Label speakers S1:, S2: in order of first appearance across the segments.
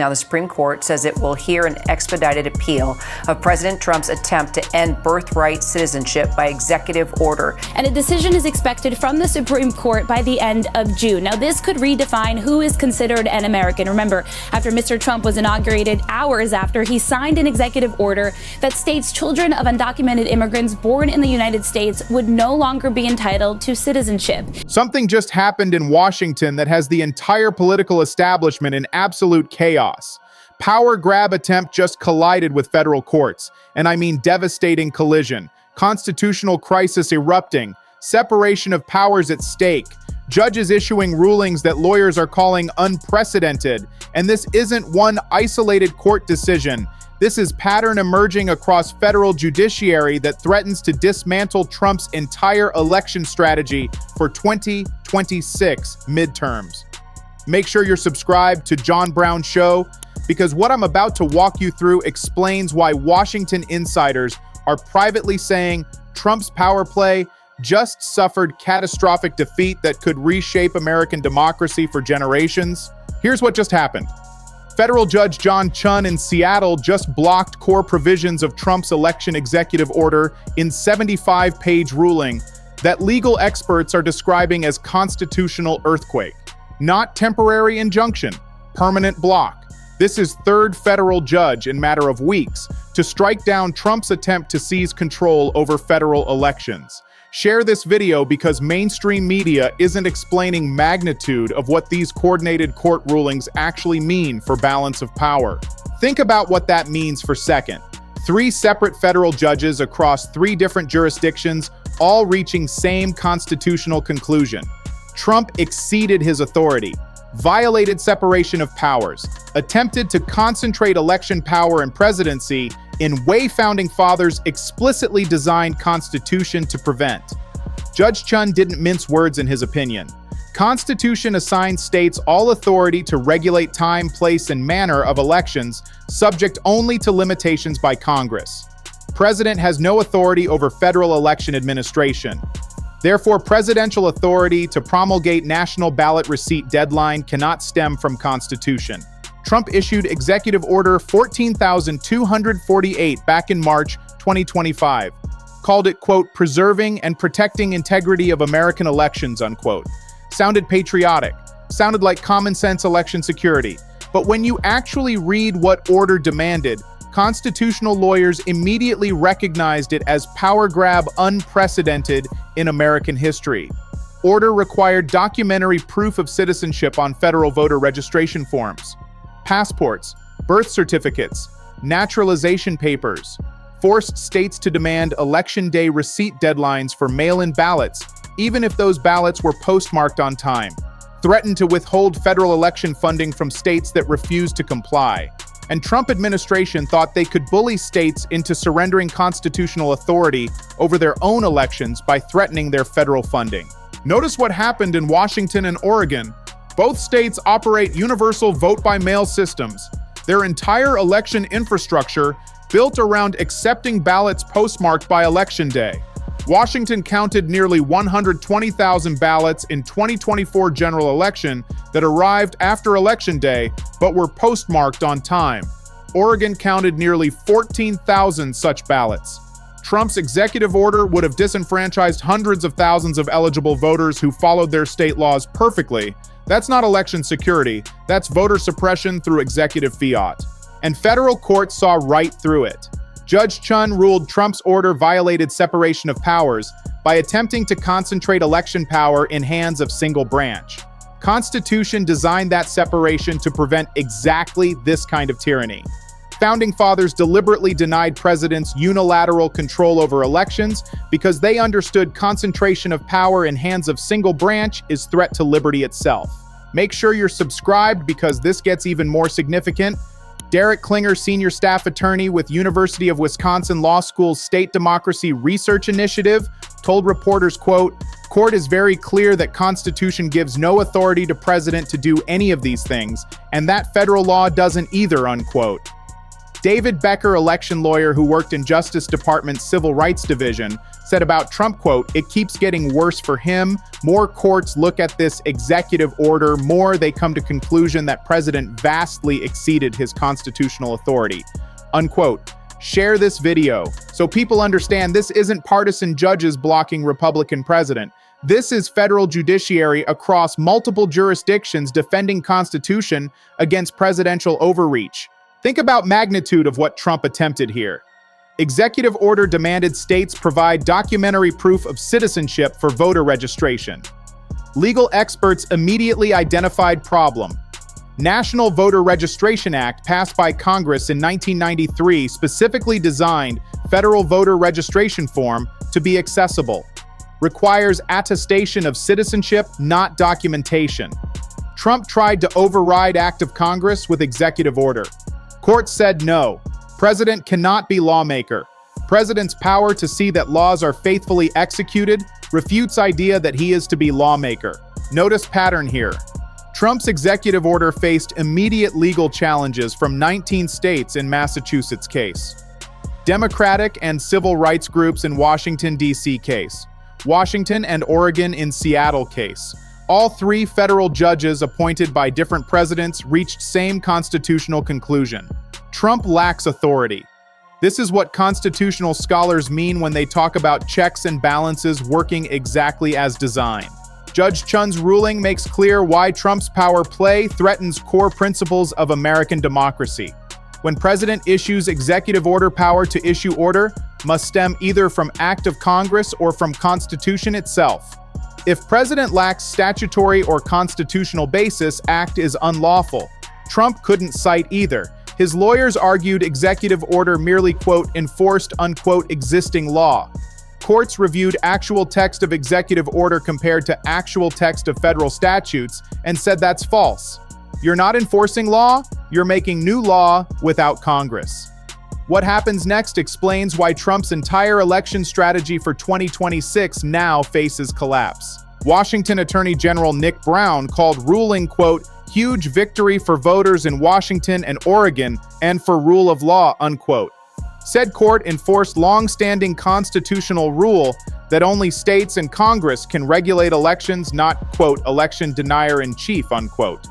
S1: Now, the Supreme Court says it will hear an expedited appeal of President Trump's attempt to end birthright citizenship by executive order.
S2: And a decision is expected from the Supreme Court by the end of June. Now, this could redefine who is considered an American. Remember, after Mr. Trump was inaugurated, hours after, he signed an executive order that states children of undocumented immigrants born in the United States would no longer be entitled to citizenship.
S3: Something just happened in Washington that has the entire political establishment in absolute chaos. Power grab attempt just collided with federal courts, and I mean devastating collision. Constitutional crisis erupting, separation of powers at stake, judges issuing rulings that lawyers are calling unprecedented, and this isn't one isolated court decision. This is pattern emerging across federal judiciary that threatens to dismantle Trump's entire election strategy for 2026 midterms. Make sure you're subscribed to John Brown Show, because what I'm about to walk you through explains why Washington insiders are privately saying Trump's power play just suffered catastrophic defeat that could reshape American democracy for generations. Here's what just happened. Federal Judge John Chun in Seattle just blocked core provisions of Trump's election executive order in 75-page ruling that legal experts are describing as constitutional earthquake. Not temporary injunction, permanent block. This is third federal judge in matter of weeks to strike down Trump's attempt to seize control over federal elections. Share this video because mainstream media isn't explaining magnitude of what these coordinated court rulings actually mean for balance of power. Think about what that means for a second. 3 separate federal judges across 3 different jurisdictions, all reaching same constitutional conclusion. Trump exceeded his authority, violated separation of powers, attempted to concentrate election power and presidency in way founding fathers explicitly designed constitution to prevent. Judge Chun didn't mince words in his opinion. Constitution assigns states all authority to regulate time, place, and manner of elections, subject only to limitations by Congress. President has no authority over federal election administration. Therefore, presidential authority to promulgate national ballot receipt deadline cannot stem from Constitution. Trump issued Executive Order 14,248 back in March 2025, called it, quote, preserving and protecting integrity of American elections, unquote. Sounded patriotic, sounded like common sense election security. But when you actually read what order demanded, constitutional lawyers immediately recognized it as power grab unprecedented in American history. Order required documentary proof of citizenship on federal voter registration forms, passports, birth certificates, naturalization papers, forced states to demand election day receipt deadlines for mail-in ballots, even if those ballots were postmarked on time, threatened to withhold federal election funding from states that refused to comply. And Trump administration thought they could bully states into surrendering constitutional authority over their own elections by threatening their federal funding. Notice what happened in Washington and Oregon. Both states operate universal vote-by-mail systems. Their entire election infrastructure built around accepting ballots postmarked by Election Day. Washington counted nearly 120,000 ballots in 2024 general election that arrived after Election Day but were postmarked on time. Oregon counted nearly 14,000 such ballots. Trump's executive order would have disenfranchised hundreds of thousands of eligible voters who followed their state laws perfectly. That's not election security, that's voter suppression through executive fiat. And federal courts saw right through it. Judge Chun ruled Trump's order violated separation of powers by attempting to concentrate election power in hands of single branch. Constitution designed that separation to prevent exactly this kind of tyranny. Founding fathers deliberately denied presidents unilateral control over elections because they understood concentration of power in hands of single branch is threat to liberty itself. Make sure you're subscribed because this gets even more significant. Derek Klinger, senior staff attorney with University of Wisconsin Law School's State Democracy Research Initiative, told reporters, quote, "Court is very clear that Constitution gives no authority to president to do any of these things, and that federal law doesn't either," unquote. David Becker, election lawyer who worked in Justice Department's Civil Rights Division, said about Trump, quote, "It keeps getting worse for him. More courts look at this executive order, more they come to conclusion that President vastly exceeded his constitutional authority," unquote. Share this video so people understand this isn't partisan judges blocking Republican president. This is federal judiciary across multiple jurisdictions defending Constitution against presidential overreach. Think about magnitude of what Trump attempted here. Executive order demanded states provide documentary proof of citizenship for voter registration. Legal experts immediately identified problem. National Voter Registration Act passed by Congress in 1993 specifically designed federal voter registration form to be accessible. Requires attestation of citizenship, not documentation. Trump tried to override Act of Congress with executive order. Court said no. President cannot be lawmaker. President's power to see that laws are faithfully executed refutes idea that he is to be lawmaker. Notice pattern here. Trump's executive order faced immediate legal challenges from 19 states in Massachusetts case. Democratic and civil rights groups in Washington, D.C. case. Washington and Oregon in Seattle case. All three federal judges appointed by different presidents reached same constitutional conclusion. Trump lacks authority. This is what constitutional scholars mean when they talk about checks and balances working exactly as designed. Judge Chun's ruling makes clear why Trump's power play threatens core principles of American democracy. When president issues executive order, power to issue order must stem either from act of Congress or from Constitution itself. If president lacks statutory or constitutional basis, act is unlawful. Trump couldn't cite either. His lawyers argued executive order merely, quote, enforced, unquote, existing law. Courts reviewed actual text of executive order compared to actual text of federal statutes and said that's false. You're not enforcing law, you're making new law without Congress. What happens next explains why Trump's entire election strategy for 2026 now faces collapse. Washington Attorney General Nick Brown called ruling, quote, huge victory for voters in Washington and Oregon and for rule of law, unquote. Said court enforced long-standing constitutional rule that only states and Congress can regulate elections, not, quote, election denier-in-chief, unquote.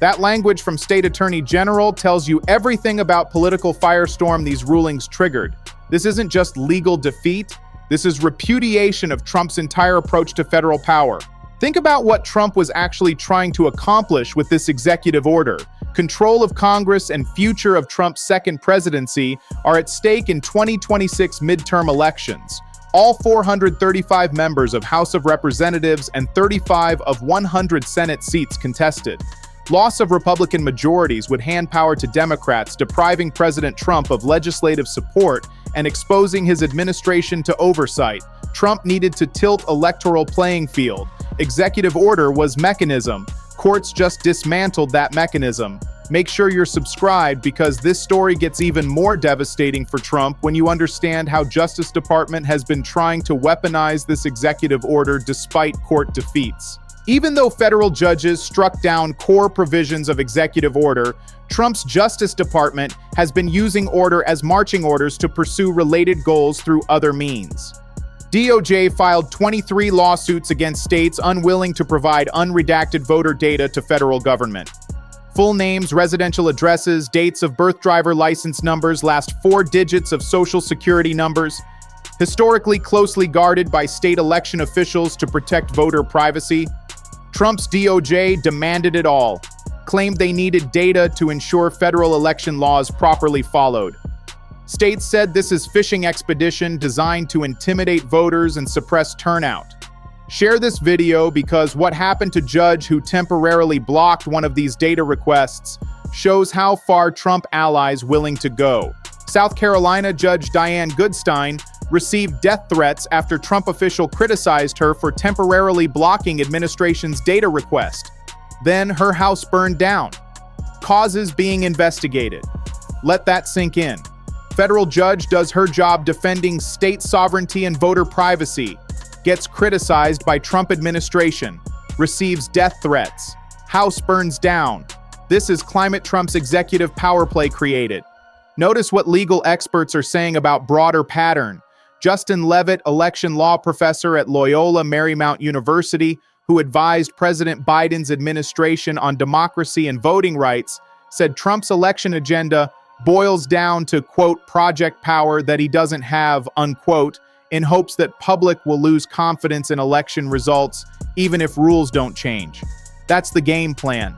S3: That language from State Attorney General tells you everything about political firestorm these rulings triggered. This isn't just legal defeat, this is repudiation of Trump's entire approach to federal power. Think about what Trump was actually trying to accomplish with this executive order. Control of Congress and future of Trump's second presidency are at stake in 2026 midterm elections. All 435 members of House of Representatives and 35 of 100 Senate seats contested. Loss of Republican majorities would hand power to Democrats, depriving President Trump of legislative support and exposing his administration to oversight. Trump needed to tilt electoral playing field. Executive order was mechanism. Courts just dismantled that mechanism. Make sure you're subscribed because this story gets even more devastating for Trump when you understand how Justice Department has been trying to weaponize this executive order despite court defeats. Even though federal judges struck down core provisions of executive order, Trump's Justice Department has been using order as marching orders to pursue related goals through other means. DOJ filed 23 lawsuits against states unwilling to provide unredacted voter data to federal government. Full names, residential addresses, dates of birth, driver license numbers, last 4 digits of social security numbers, historically closely guarded by state election officials to protect voter privacy. Trump's DOJ demanded it all, claimed they needed data to ensure federal election laws properly followed. States said this is fishing expedition designed to intimidate voters and suppress turnout. Share this video because what happened to judge who temporarily blocked one of these data requests shows how far Trump allies willing to go. South Carolina Judge Diane Goodstein received death threats after Trump official criticized her for temporarily blocking administration's data request. Then her house burned down. Causes being investigated. Let that sink in. Federal judge does her job defending state sovereignty and voter privacy. Gets criticized by Trump administration. Receives death threats. House burns down. This is climate Trump's executive power play created. Notice what legal experts are saying about broader pattern. Justin Levitt, election law professor at Loyola Marymount University, who advised President Biden's administration on democracy and voting rights, said Trump's election agenda boils down to, quote, project power that he doesn't have, unquote, in hopes that public will lose confidence in election results, even if rules don't change. That's the game plan.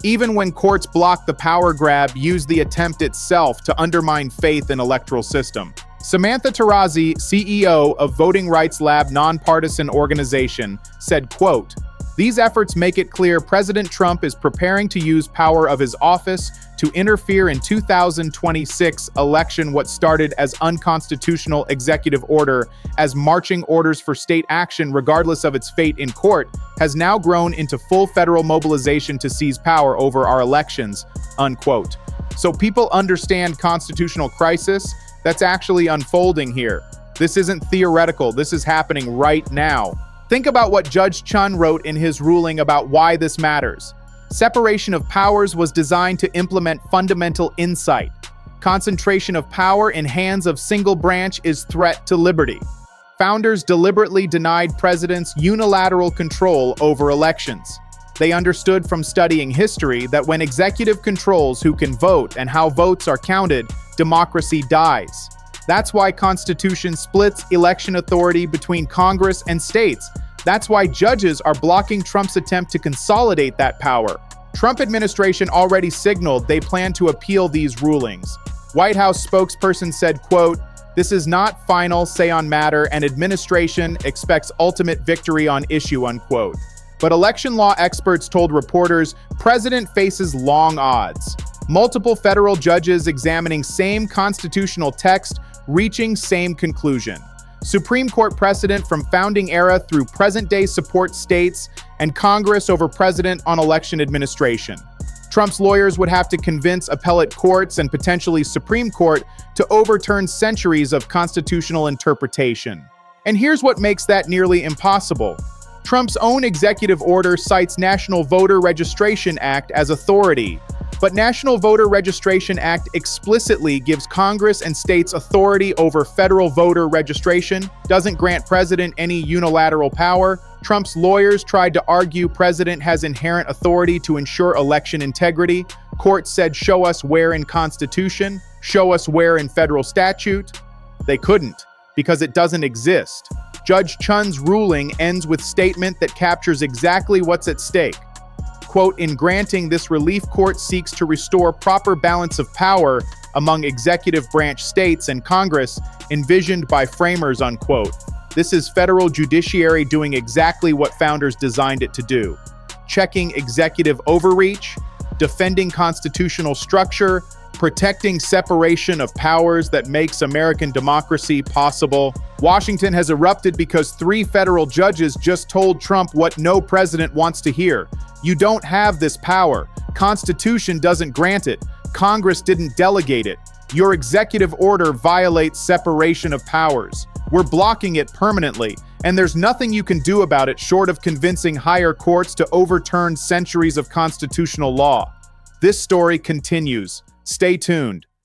S3: Even when courts block the power grab, use the attempt itself to undermine faith in electoral system. Samantha Tarazi, CEO of Voting Rights Lab nonpartisan organization, said, quote, "These efforts make it clear President Trump is preparing to use power of his office to interfere in 2026 election. What started as unconstitutional executive order as marching orders for state action regardless of its fate in court has now grown into full federal mobilization to seize power over our elections," unquote. So people understand constitutional crisis that's actually unfolding here. This isn't theoretical, this is happening right now. Think about what Judge Chun wrote in his ruling about why this matters. Separation of powers was designed to implement fundamental insight. Concentration of power in hands of single branch is threat to liberty. Founders deliberately denied presidents unilateral control over elections. They understood from studying history that when executive controls who can vote and how votes are counted, democracy dies. That's why Constitution splits election authority between Congress and states. That's why judges are blocking Trump's attempt to consolidate that power. Trump administration already signaled they plan to appeal these rulings. White House spokesperson said, quote, "This is not final say on matter and administration expects ultimate victory on issue," unquote. But election law experts told reporters president faces long odds. Multiple federal judges examining same constitutional text reaching same conclusion. Supreme Court precedent from founding era through present day support states and Congress over president on election administration. Trump's lawyers would have to convince appellate courts and potentially Supreme Court to overturn centuries of constitutional interpretation. And here's what makes that nearly impossible. Trump's own executive order cites National Voter Registration Act as authority, but National Voter Registration Act explicitly gives Congress and states authority over federal voter registration, doesn't grant president any unilateral power. Trump's lawyers tried to argue president has inherent authority to ensure election integrity. Court said, show us where in Constitution, show us where in federal statute. They couldn't, because it doesn't exist. Judge Chun's ruling ends with statement that captures exactly what's at stake. Quote, "In granting this relief, court seeks to restore proper balance of power among executive branch states and Congress envisioned by framers," unquote. This is federal judiciary doing exactly what founders designed it to do. Checking executive overreach, defending constitutional structure, protecting separation of powers that makes American democracy possible. Washington has erupted because 3 federal judges just told Trump what no president wants to hear. You don't have this power. Constitution doesn't grant it. Congress didn't delegate it. Your executive order violates separation of powers. We're blocking it permanently, and there's nothing you can do about it short of convincing higher courts to overturn centuries of constitutional law. This story continues. Stay tuned.